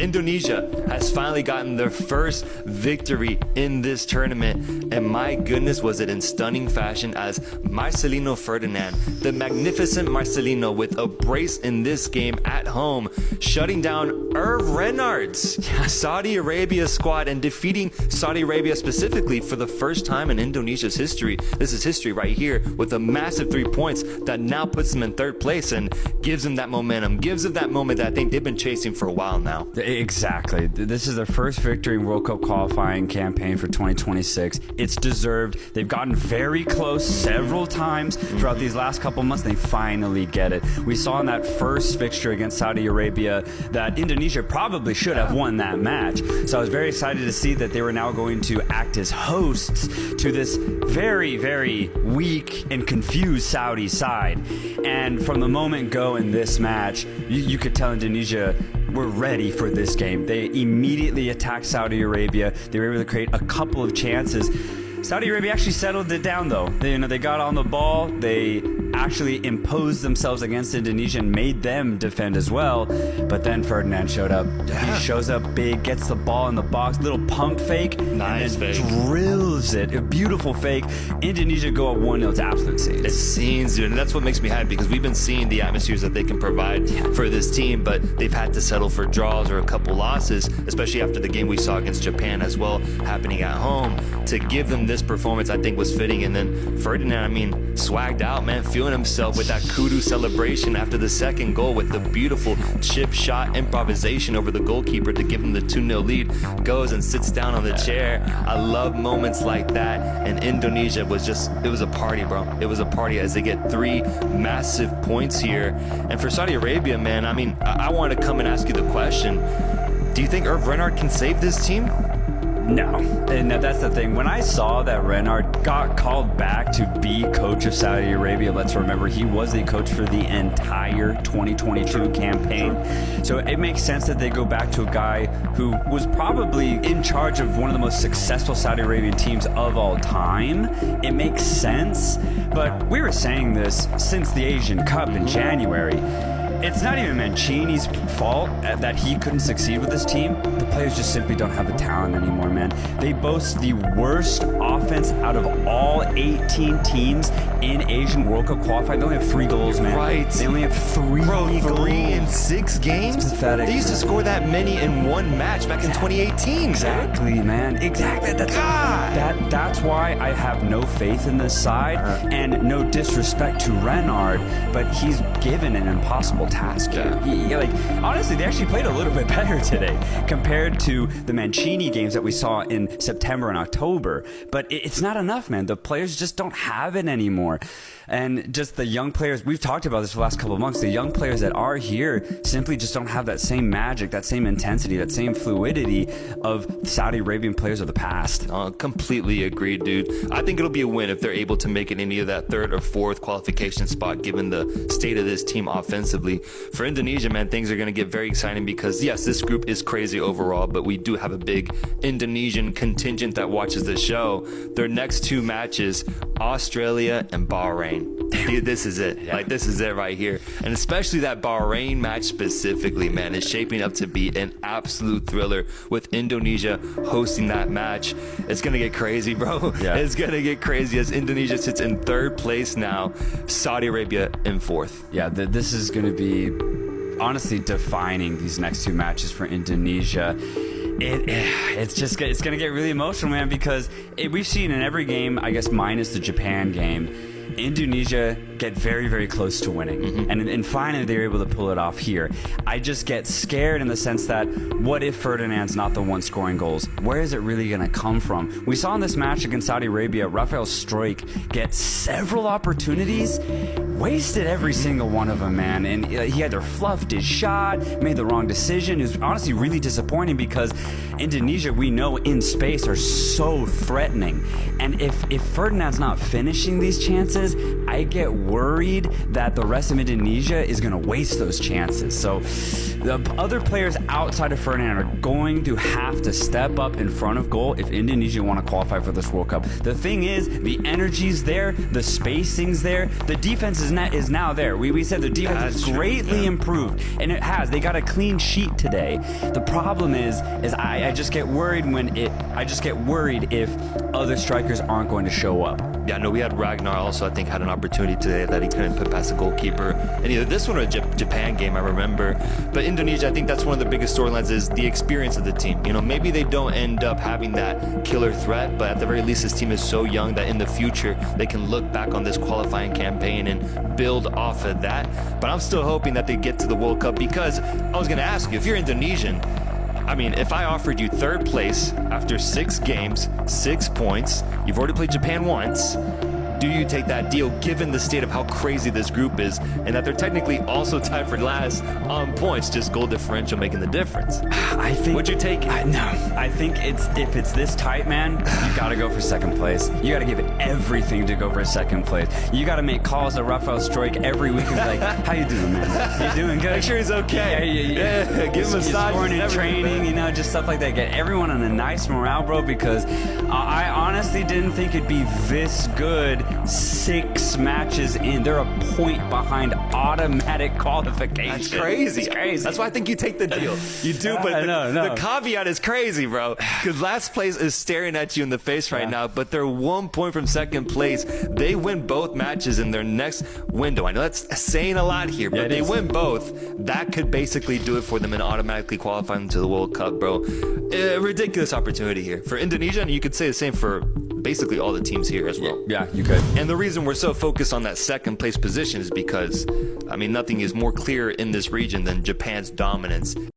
Indonesia has finally gotten their first victory in this tournament, and my goodness, was it in stunning fashion as Marcelino Ferdinand, the magnificent Marcelino, with a brace in this game at home, shutting down Hervé Renard's Saudi Arabia squad and defeating Saudi Arabia specifically for the first time in Indonesia's history. This is history right here, with a massive 3 points that now puts them in third place and gives them that momentum, gives them that moment that I think they've been chasing for a while now. Exactly. This is their first victory in World Cup qualifying campaign for 2026. It's deserved. They've gotten very close several times throughout these last couple months. They finally get it. We saw in that first fixture against Saudi Arabia that Indonesia probably should have won that match. So I was very excited to see that they were now going to act as hosts to this very, very weak and confused Saudi side. And from the moment go in this match, you could tell Indonesia were ready for this game. They immediately attacked Saudi Arabia. They were able to create a couple of chances. Saudi Arabia actually settled it down, though. They got on the ball. They actually imposed themselves against Indonesia and made them defend as well. But then Ferdinand showed up. He shows up big, gets the ball in the box, little pump fake, nice and then fake, drills it. A beautiful fake. Indonesia go up 1-0. It's absolute scenes. It's scenes, dude, and that's what makes me happy, because we've been seeing the atmospheres that they can provide for this team, but they've had to settle for draws or a couple losses, especially after the game we saw against Japan as well, happening at home. To give them this performance, I think, was fitting. And then Ferdinand, swagged out, man, feeling himself with that kudu celebration after the second goal, with the beautiful chip shot improvisation over the goalkeeper to give him the 2-0 lead. Goes and sits down on the chair. I love moments like that. And Indonesia it was a party, bro. It was a party as they get 3 massive points here. And for Saudi Arabia, man, I want to come and ask you the question. Do you think Hervé Renard can save this team? No, and that's the thing. When I saw that Renard got called back to be coach of Saudi Arabia, let's remember he was the coach for the entire 2022 campaign. So it makes sense that they go back to a guy who was probably in charge of one of the most successful Saudi Arabian teams of all time. It makes sense, but we were saying this since the Asian Cup in January. It's not even Mancini's fault that he couldn't succeed with this team. The players just simply don't have the talent anymore, man. They boast the worst offense out of all 18 teams in Asian World Cup qualifying. They only have 3 goals, man. Right. They only have 3 Bro, goals. 3 in 6 games? It's pathetic. They used to score that many in one match back in 2018. Exactly, man. Exactly. That's why I have no faith in this side, and no disrespect to Renard, but he's given an impossible task here. Honestly, they actually played a little bit better today compared to the Mancini games that we saw in September and October. But it's not enough, man. The players just don't have it anymore. And just the young players, we've talked about this for the last couple of months, the young players that are here simply just don't have that same magic, that same intensity, that same fluidity of Saudi Arabian players of the past. Completely agreed, dude. I think it'll be a win if they're able to make it any of that 3rd or 4th qualification spot, given the state of this team offensively. For Indonesia, man, things are going to get very exciting because, yes, this group is crazy overall, but we do have a big Indonesian contingent that watches the show. Their next 2 matches, Australia and Bahrain. Dude, this is it. This is it right here. And especially that Bahrain match specifically, man, is shaping up to be an absolute thriller with Indonesia hosting that match. It's going to get crazy, bro. Yeah. It's going to get crazy as Indonesia sits in 3rd place now, Saudi Arabia in 4th. Yeah, this is going to be honestly defining these next 2 matches for Indonesia. It's going to get really emotional, man, because we've seen in every game, I guess minus the Japan game, Indonesia get very, very close to winning. And finally they were able to pull it off here. I just get scared in the sense that, what if Ferdinand's not the one scoring goals? Where is it really going to come from? We saw in this match against Saudi Arabia, Rafael Struijk get several opportunities, wasted every single one of them, man. And he either fluffed his shot, made the wrong decision. It was honestly really disappointing because Indonesia, we know in space, are so threatening. And if Ferdinand's not finishing these chances, chances, I get worried that the rest of Indonesia is going to waste those chances. So the other players outside of Ferdinand are going to have to step up in front of goal if Indonesia want to qualify for this World Cup. The thing is, the energy's there, the spacing's there, the defense is now there. We said the defense is greatly improved, and it has. They got a clean sheet today. The problem is I just get worried if other strikers aren't going to show up. Yeah, no, we had Ragnar also, I think, had an opportunity today that he couldn't put past the goalkeeper. And either this one or a Japan game, I remember. But Indonesia, I think that's one of the biggest storylines is the experience of the team. You know, maybe they don't end up having that killer threat, but at the very least, this team is so young that in the future, they can look back on this qualifying campaign and build off of that. But I'm still hoping that they get to the World Cup, because I was going to ask you, if you're Indonesian, I mean, if I offered you third place after 6 games, 6 points, you've already played Japan once, do you take that deal given the state of how crazy this group is and that they're technically also tied for last on points, just goal differential making the difference? I think. Would you take it? No. I think if it's this tight, man, you got to go for second place. You got to give it everything to go for second place. You got to make calls to Rafael Stroik every week and be like, how you doing, man? You doing good? Make sure he's okay. Yeah. Give him a massage. Scoring in training, you know, just stuff like that. Get everyone on a nice morale, bro, because I honestly didn't think it'd be this good 6 matches in. They're a point behind automatic qualification. That's crazy. It's crazy. That's why I think you take the deal. You do, but the caveat is crazy, bro. Because last place is staring at you in the face right now, but they're 1 point from second place. They win both matches in their next window. I know that's saying a lot here, but they win both. That could basically do it for them and automatically qualify them to the World Cup, bro. Ridiculous opportunity here. For Indonesia, and you could say the same for basically all the teams here as well. Yeah, you could. And the reason we're so focused on that second place position is because, I mean, nothing is more clear in this region than Japan's dominance.